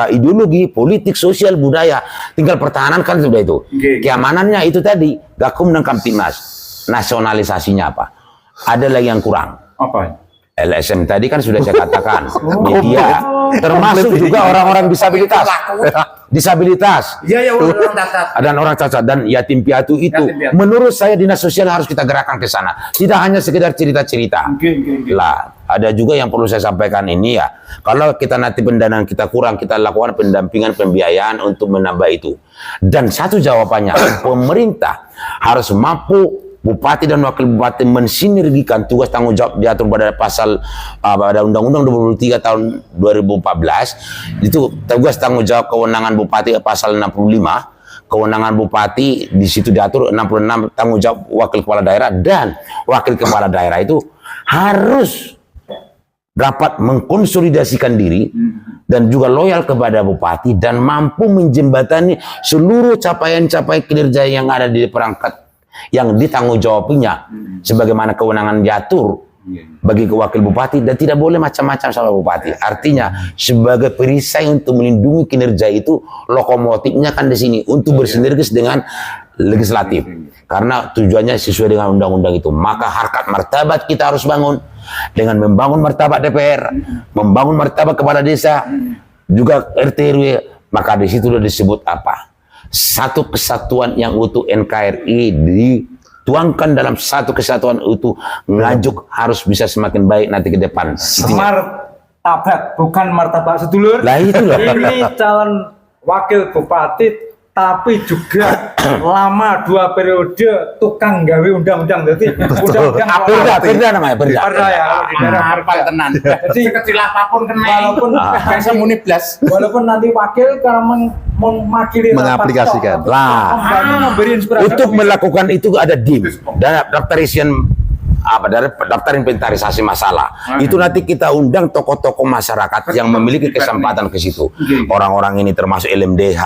S5: ideologi, politik, sosial, budaya tinggal pertahanan kan sudah itu. Keamanannya itu tadi, Gakum dan Kamtimas. Nasionalisasinya apa? Ada lagi yang kurang.
S7: Apa?
S5: LSM tadi kan sudah saya katakan, media, termasuk juga orang-orang disabilitas.
S6: Iya, orang cacat.
S5: Dan orang cacat dan yatim piatu itu, menurut saya dinas sosial harus kita gerakkan ke sana. Tidak hanya sekedar cerita-cerita. Lah, ada juga yang perlu saya sampaikan ini ya. Kalau kita nanti pendanaan kita kurang, kita lakukan pendampingan pembiayaan untuk menambah itu. Dan satu jawabannya, pemerintah harus mampu bupati dan wakil bupati mensinergikan tugas tanggung jawab diatur pada pasal pada Undang-Undang 23 tahun 2014. Itu tugas tanggung jawab kewenangan bupati pasal 65. Kewenangan bupati di situ diatur 66 tanggung jawab wakil kepala daerah, dan wakil kepala daerah itu harus dapat mengkonsolidasikan diri dan juga loyal kepada bupati dan mampu menjembatani seluruh capaian-capaian kinerja yang ada di perangkat yang ditanggung jawabinya sebagaimana kewenangan diatur bagi wakil bupati, dan tidak boleh macam-macam sama bupati. Artinya sebagai perisai untuk melindungi kinerja itu, lokomotifnya kan di sini untuk bersinergis dengan legislatif karena tujuannya sesuai dengan undang-undang itu. Maka harkat martabat kita harus bangun dengan membangun martabat DPR, membangun martabat kepala desa, juga RT RW, Maka di situ sudah disebut apa? Satu kesatuan yang utuh NKRI dituangkan dalam satu kesatuan utuh, Nganjuk harus bisa semakin baik nanti ke depan.
S4: Martabat, bukan martabat sedulur.
S5: Lah itu loh.
S4: Ini calon wakil bupati tapi juga lama 2 periode tukang gawe undang-undang. Jadi undang-undang
S5: Perda namanya, perda.
S4: Perda ya di daerah
S6: Harpal tenan.
S4: Jadi
S6: Kecil apapun kena.
S4: walaupun
S6: Biasa muni blas.
S4: walaupun nanti wakil karena mewakili rapat
S1: Mengaplikasikan.
S4: tok,
S5: Lah.
S4: kami memberi inspirasi.
S5: Untuk melakukan itu ada DIM, daftar isian apa, dari daftar inventarisasi masalah. Itu nanti kita undang tokoh-tokoh masyarakat yang memiliki kesempatan ke situ. Orang-orang ini termasuk LMDH.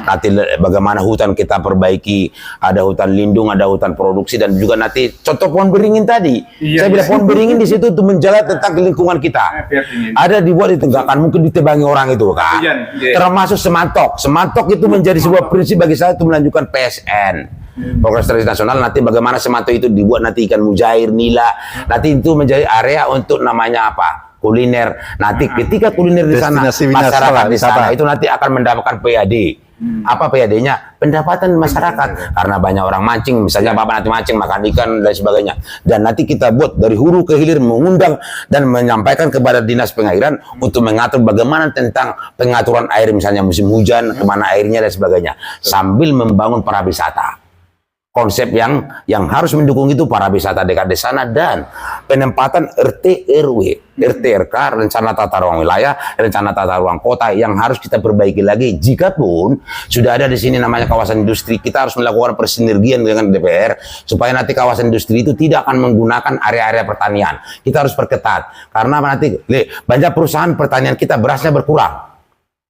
S5: Nanti bagaimana hutan kita perbaiki, ada hutan lindung, ada hutan produksi, dan juga nanti contoh pohon beringin tadi. Saya bilang pohon beringin di situ untuk menjaga tentang lingkungan kita. Ada dibuat ditegakkan, mungkin ditebangi orang itu kan. Termasuk semantok. Semantok itu menjadi sebuah prinsip bagi saya untuk melanjutkan PSN. Progres Strategis Nasional, nanti bagaimana semantok itu dibuat nanti ikan mujair, nila, nanti itu menjadi area untuk namanya apa? Kuliner. Nanti ketika kuliner di sana,
S1: Destinasi
S5: masyarakat di
S1: wisata.
S5: sana itu nanti akan mendapatkan PAD. Apa PAD-nya? Pendapatan masyarakat. Karena banyak orang mancing, misalnya Bapak nanti mancing, makan ikan dan sebagainya. Dan nanti kita buat dari hulu ke hilir, mengundang dan menyampaikan kepada Dinas Pengairan untuk mengatur bagaimana tentang pengaturan air, misalnya musim hujan, kemana airnya dan sebagainya. Sambil membangun para wisata. Konsep yang harus mendukung itu para wisata dekat di sana, dan penempatan RT RW, RT RK, rencana tata ruang wilayah, rencana tata ruang kota yang harus kita perbaiki lagi. Jikapun sudah ada di sini namanya kawasan industri, kita harus melakukan persinergian dengan DPR supaya nanti kawasan industri itu tidak akan menggunakan area-area pertanian. Kita harus perketat karena nanti banyak perusahaan pertanian kita berasnya berkurang.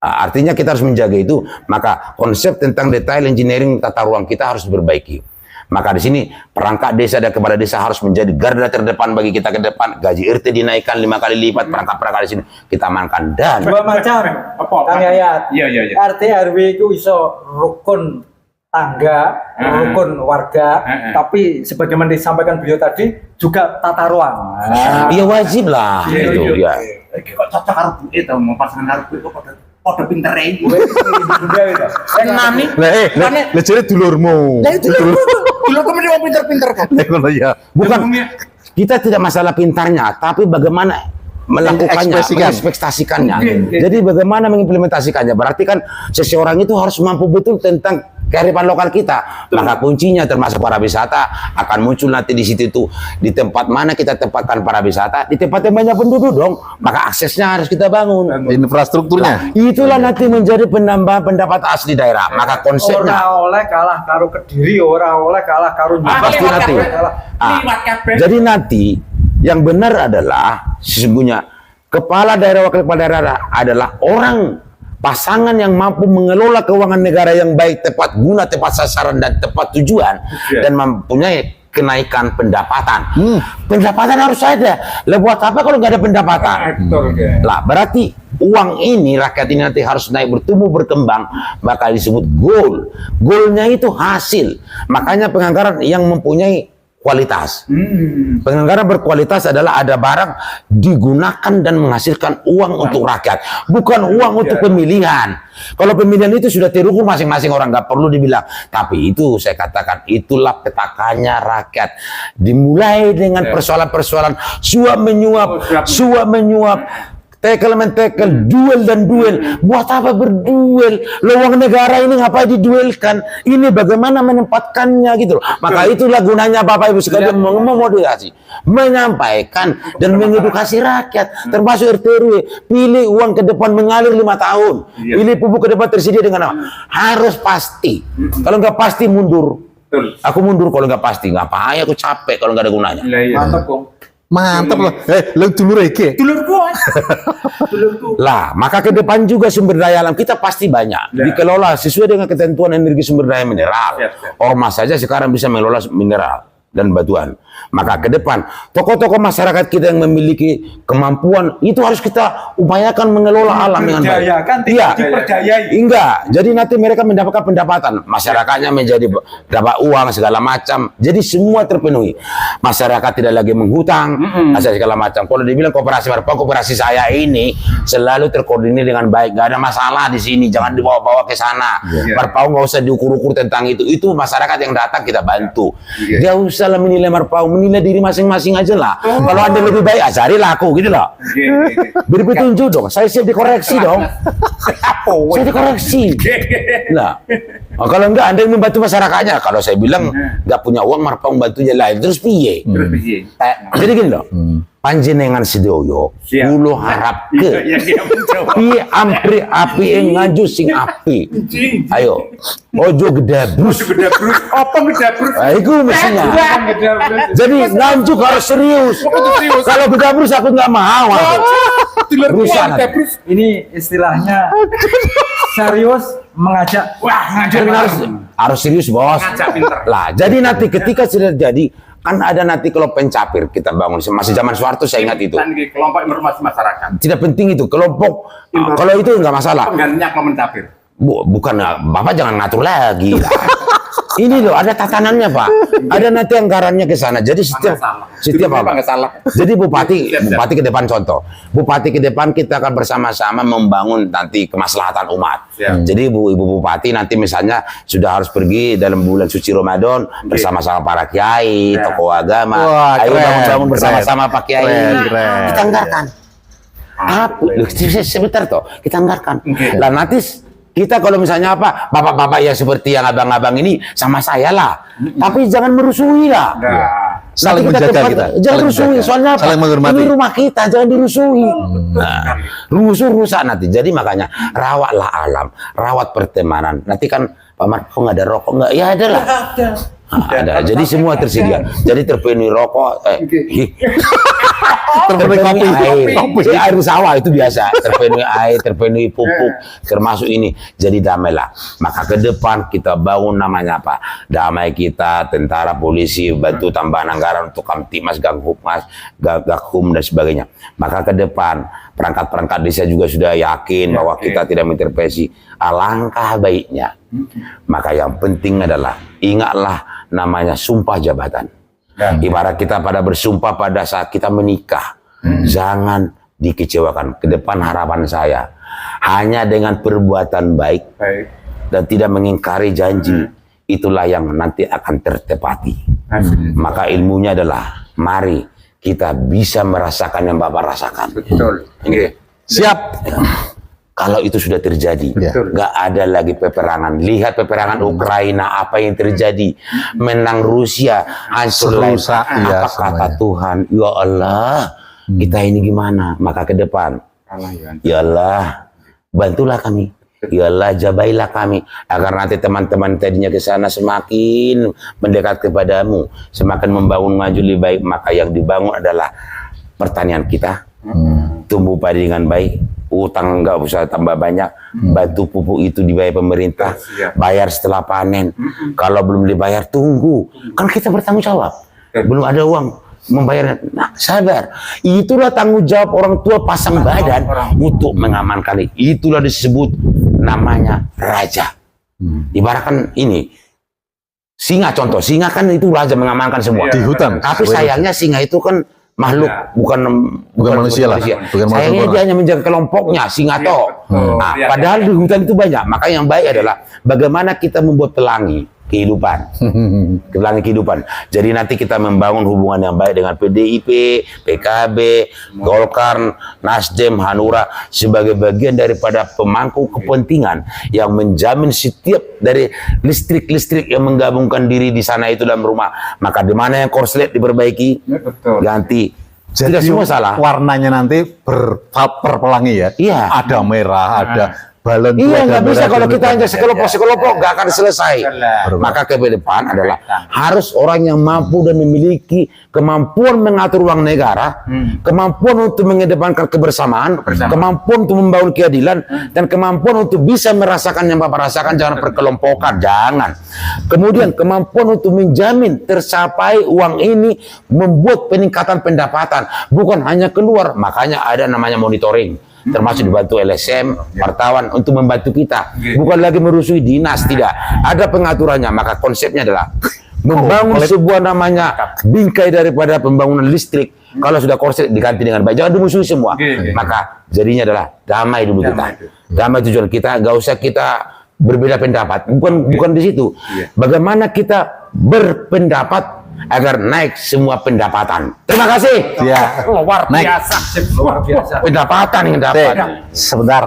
S5: Artinya kita harus menjaga itu, maka konsep tentang detail engineering tata ruang kita harus diperbaiki. Maka di sini perangkat desa dan kepala desa harus menjadi garda terdepan bagi kita ke depan. Gaji RT dinaikkan 5 kali lipat, perangkat-perangkat di sini kita amankan. Dan
S4: dua macam Kang Yayat.
S7: Iya.
S4: RT RW itu iso rukun tangga, rukun warga, tapi sebagaimana disampaikan beliau tadi juga tata ruang.
S5: iya wajib lah itu ya.
S6: Kok cocok karo itu mau pasangan karo itu kode pinter iki.
S1: Lah jadi dulurmu.
S6: Dulu kemudian mau pinter-pinter kan.
S1: Ngono ya.
S5: Bukan, kita tidak masalah pintarnya, tapi bagaimana melakukannya, mengekspektasikannya. Jadi bagaimana mengimplementasikannya. Berarti kan seseorang itu harus mampu betul tentang kearifan lokal kita. Maka kuncinya termasuk para wisata akan muncul nanti di situ itu. Di tempat mana kita tempatkan para wisata, di tempat yang banyak penduduk dong. Maka aksesnya harus kita bangun.
S1: Infrastrukturnya.
S5: Itulah nanti menjadi penambahan pendapat asli daerah. Maka konsepnya
S4: Ora oleh kalah karo Kediri, ora oleh kalah karo
S5: pasti nanti. Jadi nanti yang benar adalah sesungguhnya kepala daerah, wakil kepala daerah adalah orang pasangan yang mampu mengelola keuangan negara yang baik, tepat guna, tepat sasaran, dan tepat tujuan, dan mempunyai kenaikan pendapatan. Pendapatan harus ada. Lah buat apa kalau nggak ada pendapatan? Lah berarti uang ini, rakyat ini nanti harus naik, bertumbuh, berkembang, maka disebut goal. Goalnya itu hasil. Makanya penganggaran yang mempunyai kualitas. Penganggaran berkualitas adalah ada barang digunakan dan menghasilkan uang untuk rakyat, bukan uang untuk pemilihan. Kalau pemilihan itu sudah terukur masing-masing orang, nggak perlu dibilang. Tapi itu saya katakan itulah petakannya rakyat. Dimulai dengan persoalan-persoalan suap menyuap, tekel-mentekel, duel dan duel. Buat apa berduel? Lowong negara ini ngapain diduelkan? Ini bagaimana menempatkannya gitu loh. Maka itulah gunanya Bapak Ibu sekalian memotivasi, menyampaikan dan mengedukasi rakyat, termasuk RT RW. Pilih uang ke depan mengalir 5 tahun. Pilih pupuk ke depan tersedia dengan apa? Harus pasti. Kalau nggak pasti mundur. Aku mundur kalau nggak pasti. Ngapain aku capek kalau nggak ada gunanya.
S4: Mantap, Kong.
S1: Mantap loh. Lu dulur iki.
S5: Lah, maka ke depan juga sumber daya alam kita pasti banyak. Dikelola sesuai dengan ketentuan energi sumber daya mineral. Ormas saja sekarang bisa mengelola mineral dan batuan. Maka ke depan tokoh-tokoh masyarakat kita yang memiliki kemampuan itu harus kita upayakan mengelola alam dengan baik.
S4: Diperdayakan, tidak
S5: Iya.
S4: diperdayai.
S5: Enggak. Jadi nanti mereka mendapatkan pendapatan, masyarakatnya menjadi dapat uang segala macam. Jadi semua terpenuhi. Masyarakat tidak lagi menghutang, segala macam. Kalau dibilang koperasi Marpau, koperasi saya ini selalu terkoordinir dengan baik. Gak ada masalah di sini. Jangan dibawa-bawa ke sana. Marpau nggak usah diukur-ukur tentang itu. Itu masyarakat yang datang kita bantu. Dia usah lah menilai Marpau, menilai diri masing-masing aja lah. Kalau ada lebih baik, carilah aku gitu loh. Beri petunjuk dong. Saya siap dikoreksi dong. Saya dikoreksi. Nah, kalau enggak Anda yang membantu masyarakatnya. Kalau saya bilang nggak punya uang, Marpau membantunya lain. Terus piye? Jadi gini loh. Panjenengan sedoyo, kulo harap ke piye ampri api nganju sing api. Ayo, ojo gedabrus.
S7: Apa gedabrus?
S5: Itu mestinya. Jadi nganjuk harus serius. Kalau gedabrus aku nggak mau. Rusak nanti.
S4: Ini istilahnya serius mengajak.
S7: Wah, ngajar
S5: Harus serius bos.
S7: Ngajak pinter.
S5: Lah, jadi nanti ketika sudah jadi kan ada nanti kalau pencapir kita bangun masih zaman Soeharto saya ingat itu.
S7: Dan di kelompok informasi masyarakat.
S5: Tidak penting itu kelompok kalau itu nggak masalah.
S7: Penggantinya kelompok mencapir.
S5: Bukan Bapak jangan ngatur lagi. Ini loh ada tatanannya Pak. Ada nanti anggarannya ke sana. Jadi setiap apa?
S7: Nggak salah.
S5: Jadi bupati ke depan contoh. Bupati ke depan kita akan bersama-sama membangun nanti kemaslahatan umat.
S7: Siap.
S5: Jadi ibu bupati nanti misalnya sudah harus pergi dalam bulan suci Ramadan bersama-sama para kiai, tokoh agama.
S1: Wah,
S5: Ayo
S1: keren,
S5: bangun-bangun bersama-sama Pak Kiai.
S1: Keren.
S5: Kita anggarkan. Apa? Loh, sebentar toh, kita anggarkan. Lah nanti kita kalau misalnya apa, bapak-bapak yang seperti yang abang-abang ini sama saya lah. Tapi jangan merusuhi lah.
S1: Saling
S5: Nanti
S1: menjaga
S5: tempat-
S1: kita.
S5: Jangan
S1: Saling
S5: rusuhi,
S1: menjaga.
S5: soalnya apa?
S1: Saling menghormati.
S5: Ini rumah kita, jangan dirusuhi. Nah, rusak nanti. Jadi makanya rawatlah alam, rawat pertemanan. Nanti kan Pak Marco nggak ada rokok nggak? Ya ada lah. Ada. Jadi semua tersedia. Jadi terpenuhi rokok. Terpenuhi air. Jadi air sawah itu biasa. Terpenuhi air, terpenuhi pupuk, termasuk ini. Jadi damailah. Maka ke depan kita bangun namanya apa? Damai kita, tentara, polisi, bantu tambahan anggaran untuk Kamtibmas, Gakhum dan sebagainya. Maka ke depan perangkat-perangkat desa juga sudah yakin bahwa kita tidak mengintervensi. Alangkah baiknya. Maka yang penting adalah ingatlah namanya sumpah jabatan. Ibarat kita pada bersumpah pada saat kita menikah, jangan dikecewakan. Ke depan harapan saya hanya dengan perbuatan baik dan tidak mengingkari janji, itulah yang nanti akan tertepati. Maka ilmunya adalah mari kita bisa merasakan yang Bapak rasakan.
S7: Betul.
S1: Siap.
S5: Kalau itu sudah terjadi, nggak ada lagi peperangan. Lihat peperangan Ukraina, apa yang terjadi. Menang Rusia, hancur
S1: Serusak, ya,
S5: apa kata
S1: semuanya.
S5: Tuhan? Ya Allah, kita ini gimana? Maka ke depan, ya Allah, bantulah kami. Ya Allah, jabailah kami. Agar nanti teman-teman tadinya ke sana semakin mendekat kepadamu. Semakin membangun maju lebih baik. Maka yang dibangun adalah pertanian kita. Tumbuh padi dengan baik, utang nggak usah tambah banyak, bantu pupuk itu dibayar pemerintah, bayar setelah panen. Kalau belum dibayar tunggu, kan kita bertanggung jawab. Belum ada uang membayar, nah sabar. Itulah tanggung jawab orang tua pasang badan untuk mengamankan. Itulah disebut namanya raja. Ibaratkan ini singa, contoh singa kan itu raja mengamankan semua
S1: Di hutan.
S5: tapi sayangnya singa itu kan makhluk bukan
S1: manusia lah. Bukan
S5: sayangnya
S1: manusia.
S5: dia hanya menjaga kelompoknya singa toh. Nah,
S7: Iya,
S5: padahal di hutan itu banyak. Maka yang baik adalah bagaimana kita membuat pelangi kehidupan. Pelangi kehidupan. Jadi nanti kita membangun hubungan yang baik dengan PDIP, PKB, Golkar, Nasdem, Hanura sebagai bagian daripada pemangku kepentingan yang menjamin setiap dari listrik-listrik yang menggabungkan diri di sana itu dalam rumah. Maka di mana yang korslet diperbaiki, ganti. Tidak
S1: Jadi
S5: semua salah.
S1: warnanya nanti berpelangi ya.
S5: Iya.
S1: Ada merah, ada
S3: balon dua
S5: Iya, nggak
S3: gambaran
S5: bisa kalau
S3: dulu
S5: kita hanya
S3: kan.
S5: sekelompok nggak akan selesai. Maka ke depan adalah harus orang yang mampu dan memiliki kemampuan mengatur uang negara, kemampuan untuk mengedepankan kebersamaan, kemampuan untuk membangun keadilan, dan kemampuan untuk bisa merasakan yang Bapak rasakan, jangan perkelompokan, jangan. Kemudian kemampuan untuk menjamin tercapai uang ini membuat peningkatan pendapatan, bukan hanya keluar. Makanya ada namanya monitoring, termasuk dibantu LSM, wartawan untuk membantu kita, bukan lagi merusuhi dinas, tidak ada pengaturannya. Maka konsepnya adalah membangun sebuah namanya bingkai daripada pembangunan listrik. Kalau sudah korslet diganti dengan baik, jangan dimusuhi semua. Maka jadinya adalah damai dulu kita, damai tujuan kita. Nggak usah kita berbeda pendapat, bukan di situ. Bagaimana kita berpendapat agar naik semua pendapatan. Terima kasih.
S3: Ya.
S7: Luar
S3: Naik.
S7: biasa.
S4: Luar biasa.
S5: Pendapatan yang dapat.
S3: Sebentar.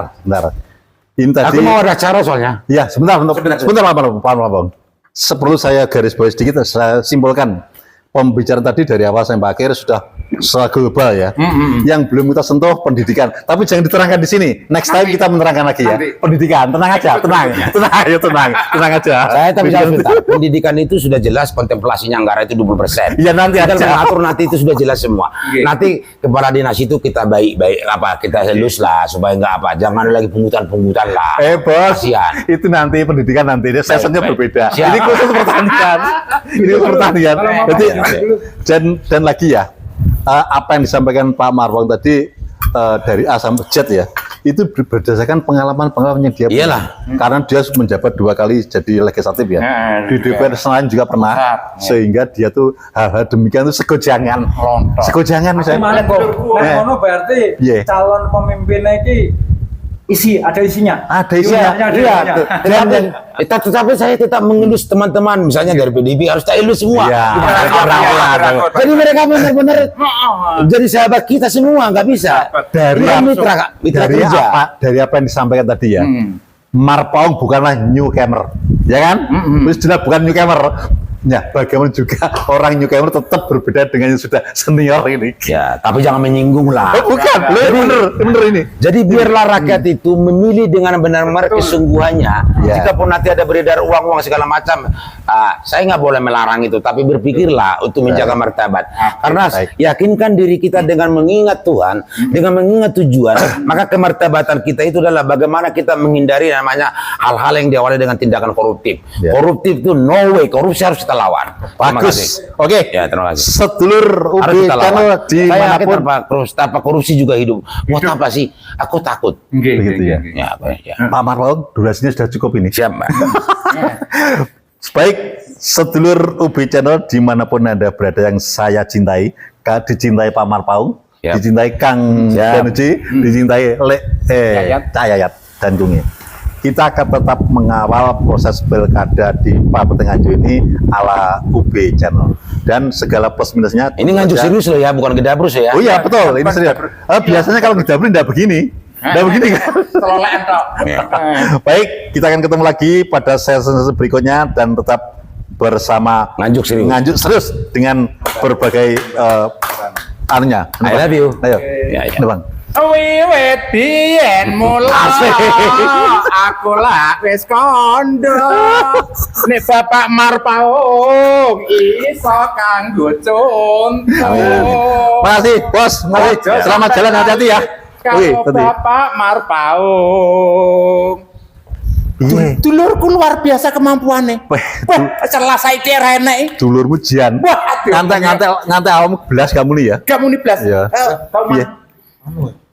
S3: Ini tadi.
S5: Aku mau ada cara soalnya.
S3: Ya, sebentar Pak Marpong. Perlu saya garis bawahi sedikit, saya simpulkan. Pembicaraan tadi dari awal sampai akhir sudah secara global ya. Yang belum kita sentuh pendidikan, tapi jangan diterangkan di sini. Next time kita menerangkan lagi ya. Pendidikan, tenang aja, tenang aja.
S5: Saya tapi jawab sebentar. Pendidikan itu sudah jelas, kontemplasinya anggaran itu 20%.
S3: Iya, nanti
S5: kita
S3: aja.
S5: mengatur nanti itu sudah jelas semua. Nanti kepala dinas itu kita baik-baik kita halus lah supaya nggak apa. Jangan ada lagi pungutan-pungutan lah.
S3: Bos,
S5: Kasihan.
S3: itu nanti pendidikan nanti sessionnya berbeda.
S5: Siap.
S3: Ini khusus pertanian. Ini pertanian. Jadi dan lagi ya, apa yang disampaikan Pak Marpong tadi dari A sampai Z ya, itu berdasarkan pengalaman yang dia punya.
S5: Iyalah.
S3: Karena dia menjabat 2 kali jadi legislatif ya. Di DPR Senayan juga pernah, sehingga dia tuh hal-hal demikian tuh segojangan misalnya.
S4: Gimana kok? Ngono berarti
S3: Iya.
S4: calon pemimpinnya ini ada isinya.
S3: Ada isinya.
S4: Iya.
S5: Tetapi saya tetap mengelus teman-teman, misalnya dari PDIP harus tak elus semua.
S3: Iya.
S5: Jadi mereka benar-benar jadi sahabat kita semua, nggak bisa.
S3: Dari
S5: Ini mitra kerja.
S3: dari apa yang disampaikan tadi ya, Marpong bukanlah newcomer, ya kan? Terus jelas bukan newcomer. Ya, bagaimana juga orang newcomer tetap berbeda dengan yang sudah senior ini.
S5: Ya, tapi jangan menyinggung lah.
S3: Bukan, bener ini.
S5: Jadi biarlah rakyat itu memilih dengan benar-benar kesungguhannya.
S3: Ya.
S5: Jikapun nanti ada beredar uang-uang segala macam, saya nggak boleh melarang itu, tapi berpikirlah untuk menjaga martabat. Karena yakinkan diri kita dengan mengingat Tuhan, dengan mengingat tujuan, maka kemartabatan kita itu adalah bagaimana kita menghindari namanya hal-hal yang diawali dengan tindakan koruptif.
S3: Ya.
S5: Koruptif itu no way, korupsi harus kita lawan. Terima kasih.
S3: Oke.
S5: Ya, terima kasih.
S3: Sedulur
S5: Harus
S3: UB
S5: kita lawan.
S3: Channel
S5: Saya yakin
S3: dimanapun.
S5: tanpa korupsi juga hidup. Buat apa sih? Aku takut.
S3: Begitu ya.
S5: Ya, apa ya.
S3: Pak Marpong, durasinya sudah cukup ini.
S5: Siap, Mbak.
S3: Baik, sedulur UB Channel dimanapun Anda berada yang saya cintai, dicintai Pak Marpong,
S5: Siap.
S3: dicintai Kang
S5: Siap.
S3: Danuji, dicintai Cak Yayat dan Kungi. Kita akan tetap mengawal proses pilkada di Kabupaten Nganjuk ini ala UB Channel dan segala plus minusnya.
S5: Ini Nganjuk serius loh ya, bukan Gedabrus ya.
S3: Oh iya betul, ini serius. Biasanya kalau Gedabrus tidak begini. Tidak begini kan?
S7: Telolean tok.
S3: Baik, kita akan ketemu lagi pada sesi berikutnya dan tetap bersama
S5: Nganjuk serius.
S3: Nganjuk serius dengan berbagai anunya.
S5: I love you.
S3: Ayo,
S5: Ya, ya.
S3: ini, Bang.
S7: Wiwit biyen mula aku lah wis kondo nek Bapak Marpong iso kanggo contoh.
S3: Makasih, Bos. Makasih. Selamat jalan, hati-hati ya. Wih,
S7: Kalau
S3: tadi.
S7: Bapak Marpaung dulurku luar biasa kemampuannya.
S3: Wah,
S7: Wah, celah saya kira enak.
S3: dulurmu Jian.
S7: Wah, aduh.
S3: Ngantek awakmu belas kamu nih ya.
S7: Kamu nih Blas.
S3: Iya. Piye?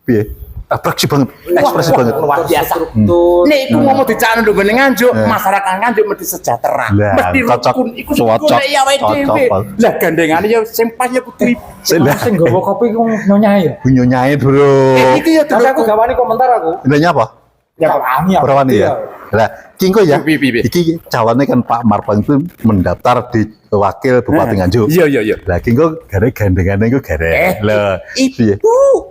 S3: Piye? Atraksi banget, ekspresi banget.
S7: Luar biasa. Nek iku mau dicakno ndonga ning Nganjuk, masyarakat Nganjuk mesti sejahtera.
S3: Lah,
S7: Mesti
S3: cocok.
S7: rukun. Iku
S3: Cocok.
S7: golek ya awake dhewe.
S3: Cocok.
S7: Lah gandengane ya sing pas ya kudu
S4: Sing nggawa kopi ku nyonyai ya.
S3: Nyonyae, Bro.
S7: iki ya
S4: Tapi aku gawani komentar aku.
S3: Nilainya apa?
S4: Ya kami ya.
S3: Berapa nih ya? Lah, Kingko ya.
S7: Bi.
S3: Iki calonnya kan Pak Marpong itu mendaftar di wakil Bupati Nganjuk.
S7: Iya.
S3: Lah Kingko gara gandengannya iku gara. Lah, piye?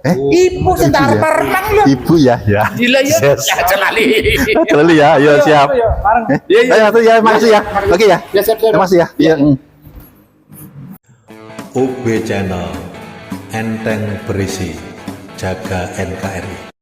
S7: Ibu sing tak arep-arepang lho.
S3: Ibu ya, ya.
S7: Gila ya.
S3: Yes.
S7: Ya celali.
S3: Terlalu ya, ayo siap.
S4: Ayo, bareng.
S3: Ayo, ya, makasih ya. Oke ya.
S7: Ya siap.
S3: Terima kasih ya. Iya.
S8: UB Channel, enteng berisi, jaga NKRI.